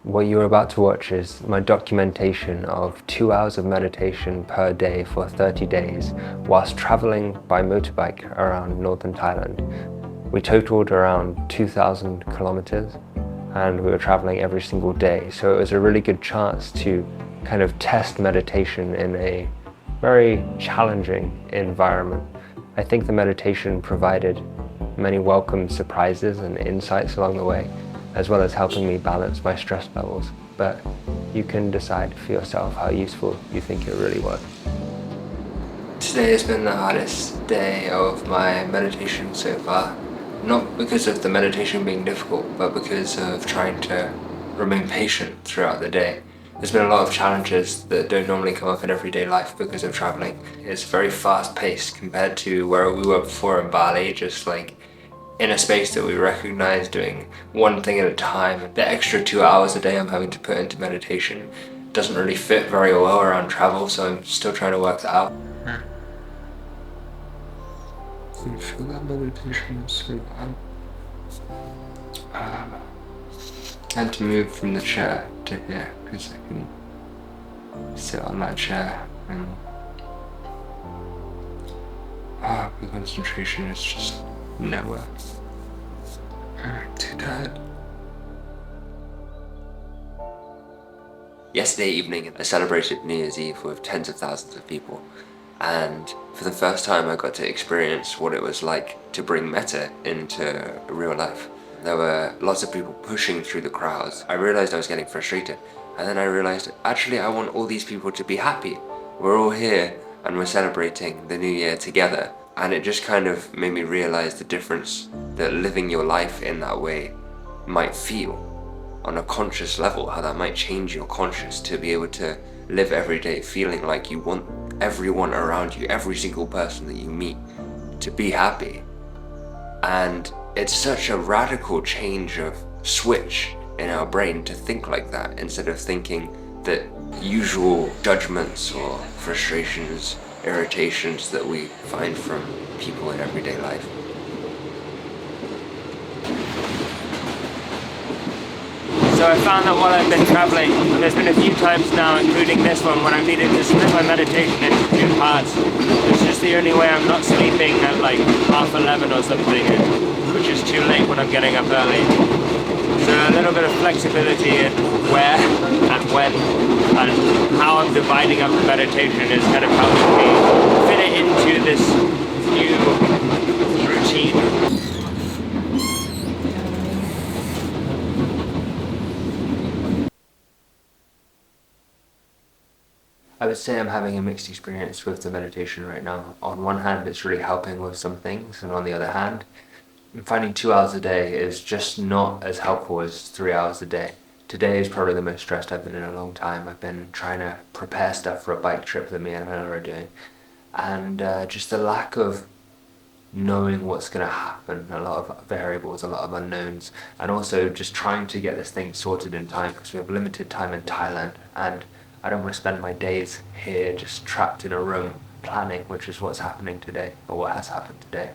What you're about to watch is my documentation of 2 hours of meditation per day for 30 days whilst traveling by motorbike around northern Thailand. We totaled around 2,000 kilometers and we were traveling every single day. So it was a really good chance to kind of test meditation in a very challenging environment. I think the meditation provided many welcome surprises and insights along the way, as well as helping me balance my stress levels. But you can decide for yourself how useful you think it really was. Today has been the hardest day of my meditation so far. Not because of the meditation being difficult, but because of trying to remain patient throughout the day. There's been a lot of challenges that don't normally come up in everyday life because of traveling. It's very fast paced compared to where we were before in Bali, just like in a space that we recognize, doing one thing at a time. The extra 2 hours a day I'm having to put into meditation doesn't really fit very well around travel, so I'm still trying to work that out. Do you feel that meditation is so bad? I had to move from the chair to here because I can sit on that chair and the concentration is just nowhere. I'm too tired. Yesterday evening, I celebrated New Year's Eve with tens of thousands of people, and for the first time I got to experience what it was like to bring metta into real life. There were lots of people pushing through the crowds. I realized I was getting frustrated, and then I realized actually I want all these people to be happy. We're all here and we're celebrating the new year together, and it just kind of made me realize the difference that living your life in that way might feel on a conscious level, how that might change your conscious to be able to live every day feeling like you want everyone around you, every single person that you meet, to be happy. And it's such a radical change of switch in our brain to think like that, instead of thinking that usual judgments or frustrations, irritations that we find from people in everyday life. So I found that while I've been traveling, there's been a few times now, including this one, when I've needed to split my meditation into two parts. It's just the only way I'm not sleeping at like 11:30 or something, which is too late when I'm getting up early. So a little bit of flexibility in where and when and how I'm dividing up the meditation is kind of helping me fit it into this new routine. I would say I'm having a mixed experience with the meditation right now. On one hand, it's really helping with some things, and on the other hand, finding 2 hours a day is just not as helpful as 3 hours a day. Today is probably the most stressed I've been in a long time. I've been trying to prepare stuff for a bike trip that me and Hannah are doing, and just the lack of knowing what's going to happen, a lot of variables, a lot of unknowns, and also just trying to get this thing sorted in time because we have limited time in Thailand, and I don't want to spend my days here just trapped in a room planning, which is what's happening today, or what has happened today.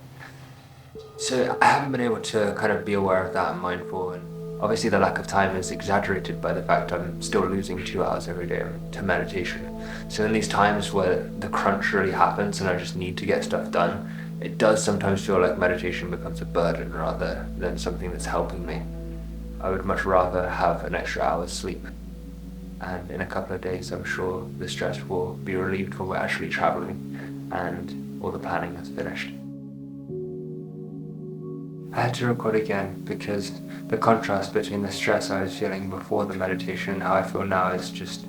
So I haven't been able to kind of be aware of that and mindful, and obviously the lack of time is exaggerated by the fact I'm still losing 2 hours every day to meditation. So in these times where the crunch really happens and I just need to get stuff done, it does sometimes feel like meditation becomes a burden rather than something that's helping me. I would much rather have an extra hour's sleep. And in a couple of days, I'm sure the stress will be relieved when we're actually traveling and all the planning has finished. I had to record again because the contrast between the stress I was feeling before the meditation and how I feel now is just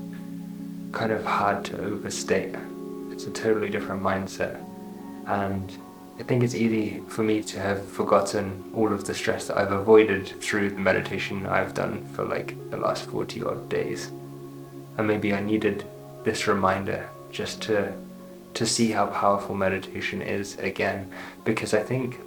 kind of hard to overstate. It's a totally different mindset, and I think it's easy for me to have forgotten all of the stress that I've avoided through the meditation I've done for like the last 40 odd days. And maybe I needed this reminder just to see how powerful meditation is again, because I think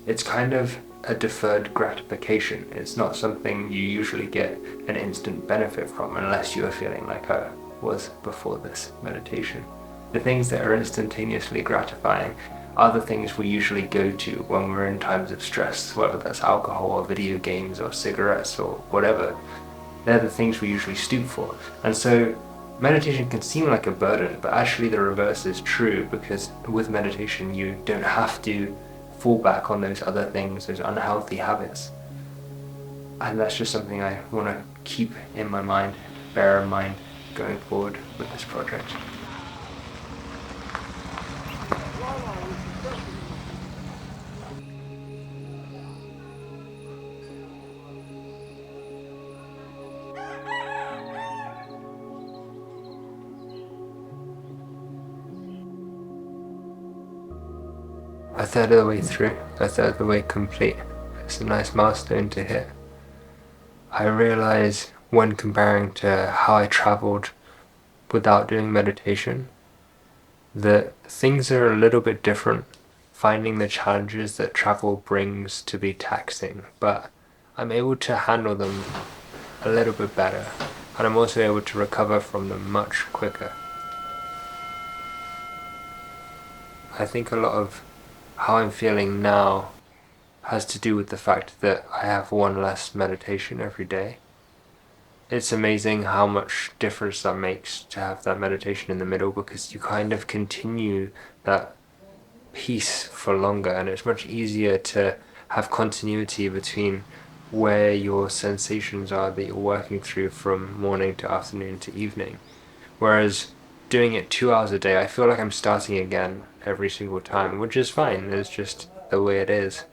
it's kind of a deferred gratification. It's not something you usually get an instant benefit from unless you are feeling like I was before this meditation. The things that are instantaneously gratifying are the things we usually go to when we're in times of stress, whether that's alcohol or video games or cigarettes or whatever. They're the things we usually stoop for. And so meditation can seem like a burden, but actually the reverse is true, because with meditation you don't have to fall back on those other things, those unhealthy habits. And that's just something I want to keep in my mind, bear in mind going forward with this project. A third of the way through, a third of the way complete. It's a nice milestone to hit. I realize when comparing to how I traveled without doing meditation, that things are a little bit different, finding the challenges that travel brings to be taxing, but I'm able to handle them a little bit better, and I'm also able to recover from them much quicker. I think a lot of how I'm feeling now has to do with the fact that I have one less meditation every day. It's amazing how much difference that makes to have that meditation in the middle, because you kind of continue that peace for longer, and it's much easier to have continuity between where your sensations are that you're working through from morning to afternoon to evening. Whereas doing it 2 hours a day, I feel like I'm starting again every single time, which is fine, it's just the way it is.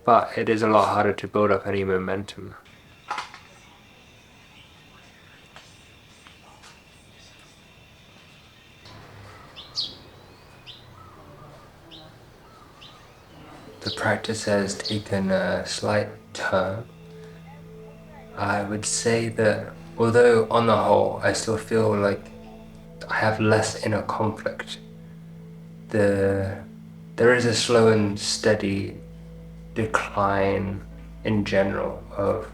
But it is a lot harder to build up any momentum. The practice has taken a slight turn. I would say that although on the whole I still feel like I have less inner conflict, there is a slow and steady decline in general of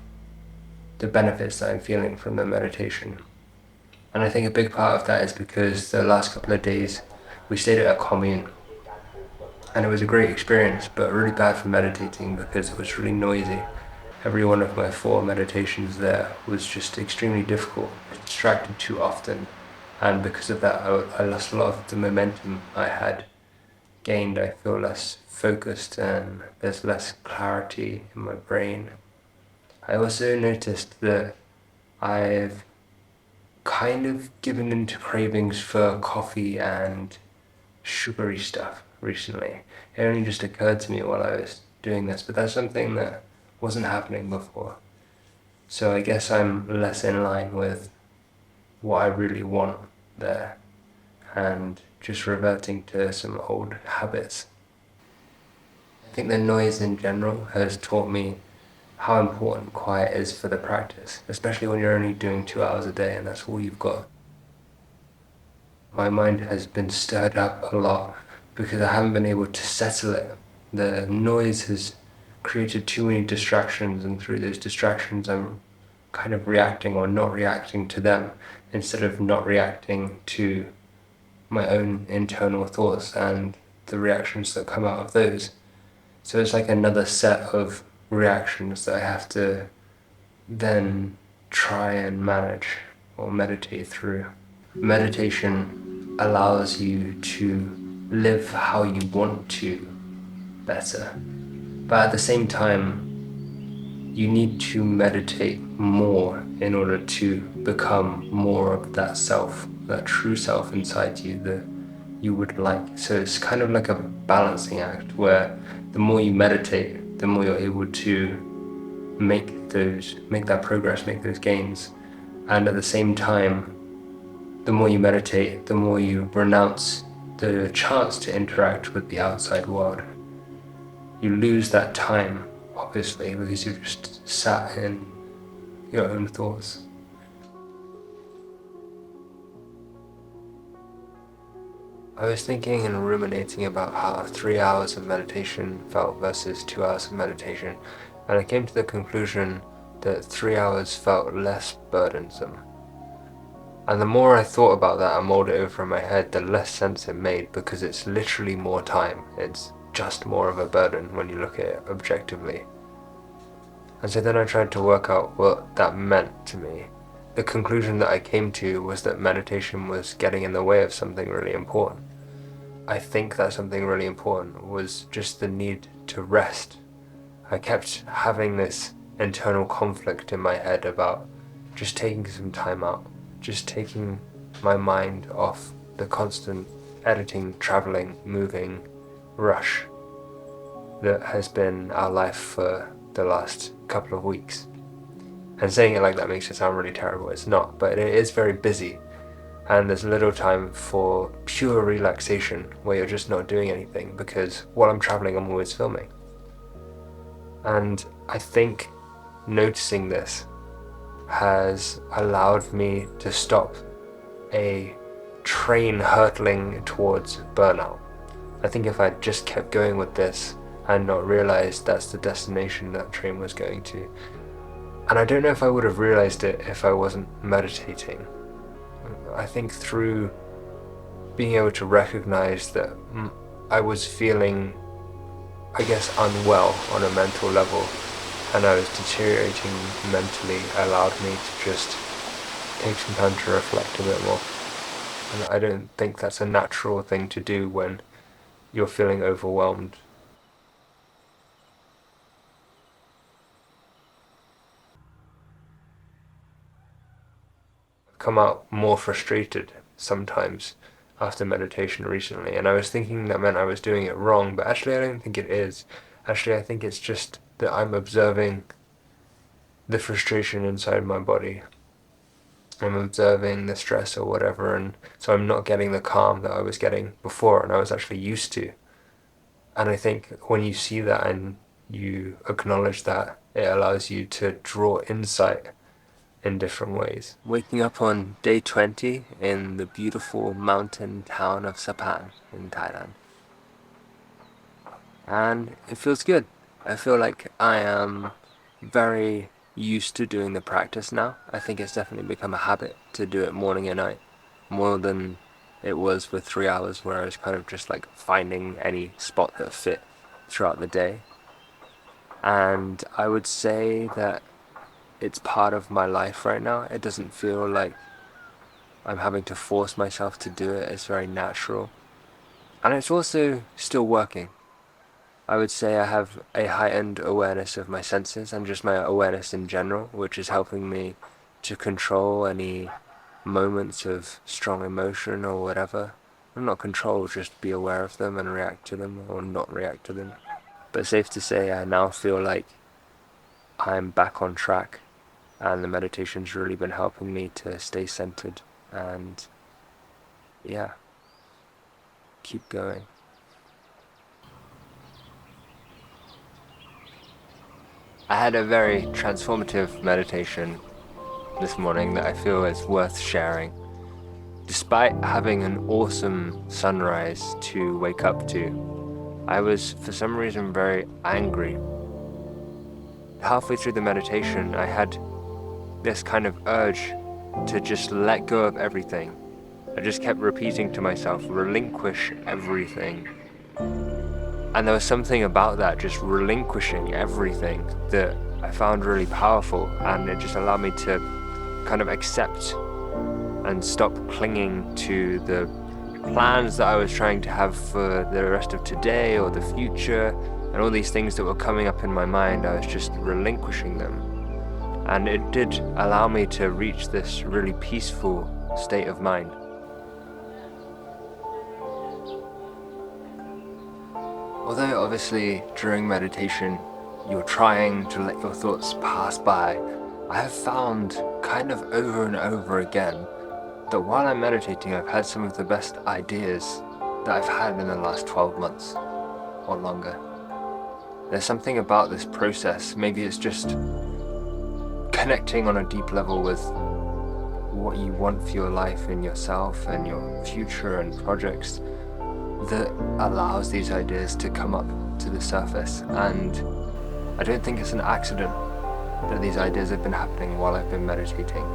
the benefits that I'm feeling from the meditation. And I think a big part of that is because the last couple of days we stayed at a commune, and it was a great experience, but really bad for meditating because it was really noisy. Every one of my 4 meditations there was just extremely difficult. I was distracted too often, and because of that I lost a lot of the momentum I had gained. I feel less focused and there's less clarity in my brain. I also noticed that I've kind of given into cravings for coffee and sugary stuff recently. It only just occurred to me while I was doing this, but that's something that wasn't happening before. So I guess I'm less in line with what I really want there, and just reverting to some old habits. I think the noise in general has taught me how important quiet is for the practice, especially when you're only doing 2 hours a day and that's all you've got. My mind has been stirred up a lot because I haven't been able to settle it. The noise has created too many distractions, and through those distractions I'm kind of reacting or not reacting to them, instead of not reacting to my own internal thoughts and the reactions that come out of those. So it's like another set of reactions that I have to then try and manage or meditate through. Meditation allows you to live how you want to better, but at the same time you need to meditate more in order to become more of that self, that true self inside you that you would like. So it's kind of like a balancing act where the more you meditate, the more you're able to make that progress, make those gains. And at the same time, the more you meditate, the more you renounce the chance to interact with the outside world. You lose that time, obviously, because you've just sat in your own thoughts. I was thinking and ruminating about how 3 hours of meditation felt versus 2 hours of meditation, and I came to the conclusion that 3 hours felt less burdensome. And the more I thought about that and mulled it over in my head, the less sense it made, because it's literally more time. It's just more of a burden when you look at it objectively. And so then I tried to work out what that meant to me. The conclusion that I came to was that meditation was getting in the way of something really important. I think that something really important was just the need to rest. I kept having this internal conflict in my head about just taking some time out, just taking my mind off the constant editing, traveling, moving rush that has been our life for the last couple of weeks. And saying it like that makes it sound really terrible. It's not, but it is very busy, and there's little time for pure relaxation where you're just not doing anything, because while I'm traveling I'm always filming. And I think noticing this has allowed me to stop a train hurtling towards burnout. I think if I'd just kept going with this and not realized that's the destination that train was going to, and I don't know if I would have realized it if I wasn't meditating. I think through being able to recognize that I was feeling, I guess, unwell on a mental level, and I was deteriorating mentally, allowed me to just take some time to reflect a bit more. And I don't think that's a natural thing to do when you're feeling overwhelmed. I've come out more frustrated sometimes after meditation recently, and I was thinking that meant I was doing it wrong, but actually I don't think it is. Actually, I think it's just that I'm observing the frustration inside my body. I'm observing the stress or whatever, and so I'm not getting the calm that I was getting before and I was actually used to. And I think when you see that and you acknowledge that, it allows you to draw insight in different ways. Waking up on day 20 in the beautiful mountain town of Sapan in Thailand. And it feels good. I feel like I am very used to doing the practice now. I think it's definitely become a habit to do it morning and night, more than it was for 3 hours where I was kind of just like finding any spot that fit throughout the day. And I would say that it's part of my life right now. It doesn't feel like I'm having to force myself to do it. It's very natural. And it's also still working. I would say I have a heightened awareness of my senses and just my awareness in general, which is helping me to control any moments of strong emotion or whatever. Well, not control, just be aware of them and react to them or not react to them. But safe to say, I now feel like I'm back on track, and the meditation's really been helping me to stay centered and, yeah, keep going. I had a very transformative meditation this morning that I feel is worth sharing. Despite having an awesome sunrise to wake up to, I was for some reason very angry. Halfway through the meditation, I had this kind of urge to just let go of everything. I just kept repeating to myself, relinquish everything. And there was something about that, just relinquishing everything, that I found really powerful, and it just allowed me to kind of accept and stop clinging to the plans that I was trying to have for the rest of today or the future, and all these things that were coming up in my mind. I was just relinquishing them. And it did allow me to reach this really peaceful state of mind. Although obviously during meditation you're trying to let your thoughts pass by, I have found kind of over and over again that while I'm meditating I've had some of the best ideas that I've had in the last 12 months or longer. There's something about this process, maybe it's just connecting on a deep level with what you want for your life and yourself and your future and projects, that allows these ideas to come up to the surface. And I don't think it's an accident that these ideas have been happening while I've been meditating.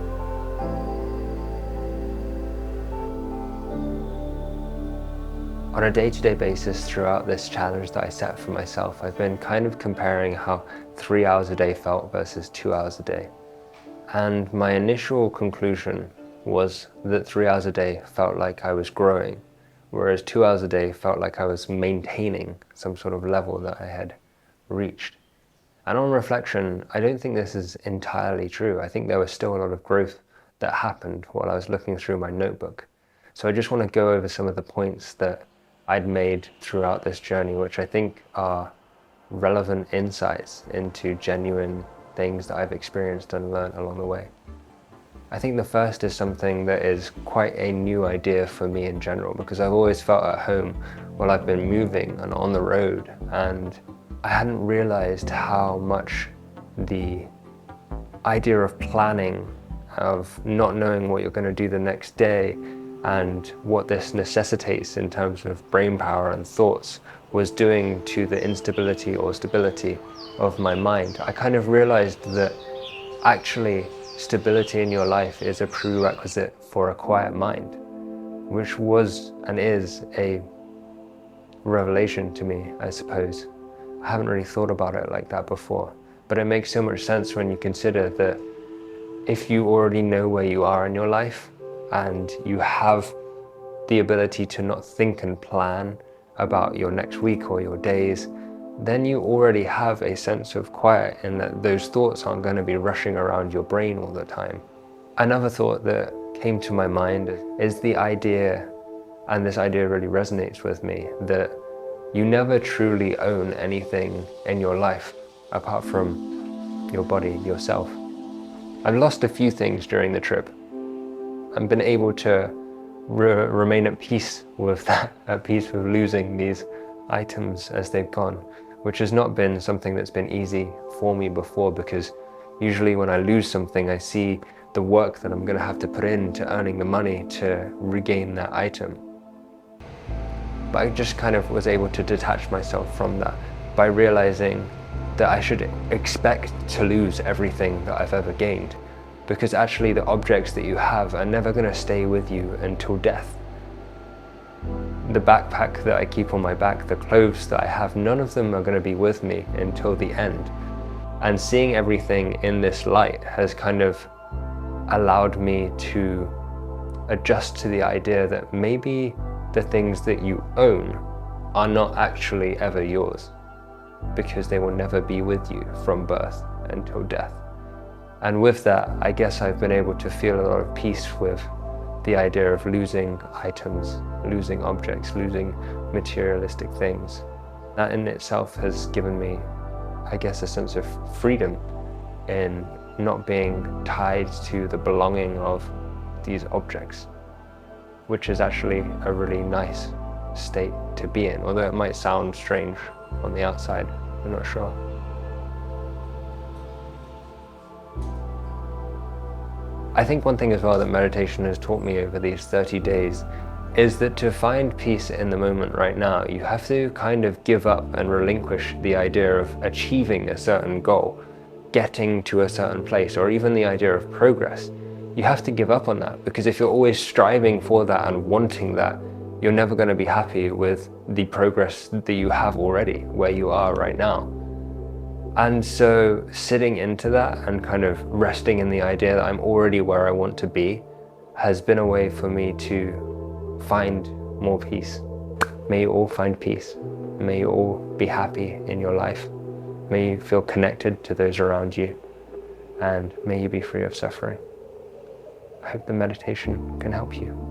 On a day-to-day basis throughout this challenge that I set for myself, I've been kind of comparing how 3 hours a day felt versus 2 hours a day. And my initial conclusion was that 3 hours a day felt like I was growing, whereas 2 hours a day felt like I was maintaining some sort of level that I had reached. And on reflection, I don't think this is entirely true. I think there was still a lot of growth that happened while I was looking through my notebook. So I just want to go over some of the points that I'd made throughout this journey, which I think are relevant insights into genuine things that I've experienced and learned along the way. I think the first is something that is quite a new idea for me in general, because I've always felt at home while I've been moving and on the road, and I hadn't realized how much the idea of planning, of not knowing what you're going to do the next day, and what this necessitates in terms of brain power and thoughts was doing to the instability or stability of my mind. I kind of realized that actually stability in your life is a prerequisite for a quiet mind, which was and is a revelation to me, I suppose. I haven't really thought about it like that before, but it makes so much sense when you consider that if you already know where you are in your life, and you have the ability to not think and plan about your next week or your days, then you already have a sense of quiet in that those thoughts aren't going to be rushing around your brain all the time. Another thought that came to my mind is the idea, and this idea really resonates with me, that you never truly own anything in your life apart from your body, yourself. I've lost a few things during the trip. I've been able to remain at peace with that, at peace with losing these items as they've gone, which has not been something that's been easy for me before, because usually when I lose something, I see the work that I'm going to have to put into earning the money to regain that item. But I just kind of was able to detach myself from that by realizing that I should expect to lose everything that I've ever gained, because actually the objects that you have are never going to stay with you until death. The backpack that I keep on my back, the clothes that I have, none of them are going to be with me until the end. And seeing everything in this light has kind of allowed me to adjust to the idea that maybe the things that you own are not actually ever yours, because they will never be with you from birth until death. And with that, I guess I've been able to feel a lot of peace with the idea of losing items, losing objects, losing materialistic things. That in itself has given me, I guess, a sense of freedom in not being tied to the belonging of these objects, which is actually a really nice state to be in, although it might sound strange on the outside, I'm not sure. I think one thing as well that meditation has taught me over these 30 days is that to find peace in the moment right now, you have to kind of give up and relinquish the idea of achieving a certain goal, getting to a certain place, or even the idea of progress. You have to give up on that, because if you're always striving for that and wanting that, you're never going to be happy with the progress that you have already, where you are right now. And so sitting into that and kind of resting in the idea that I'm already where I want to be has been a way for me to find more peace. May you all find peace. May you all be happy in your life. May you feel connected to those around you. And may you be free of suffering. I hope the meditation can help you.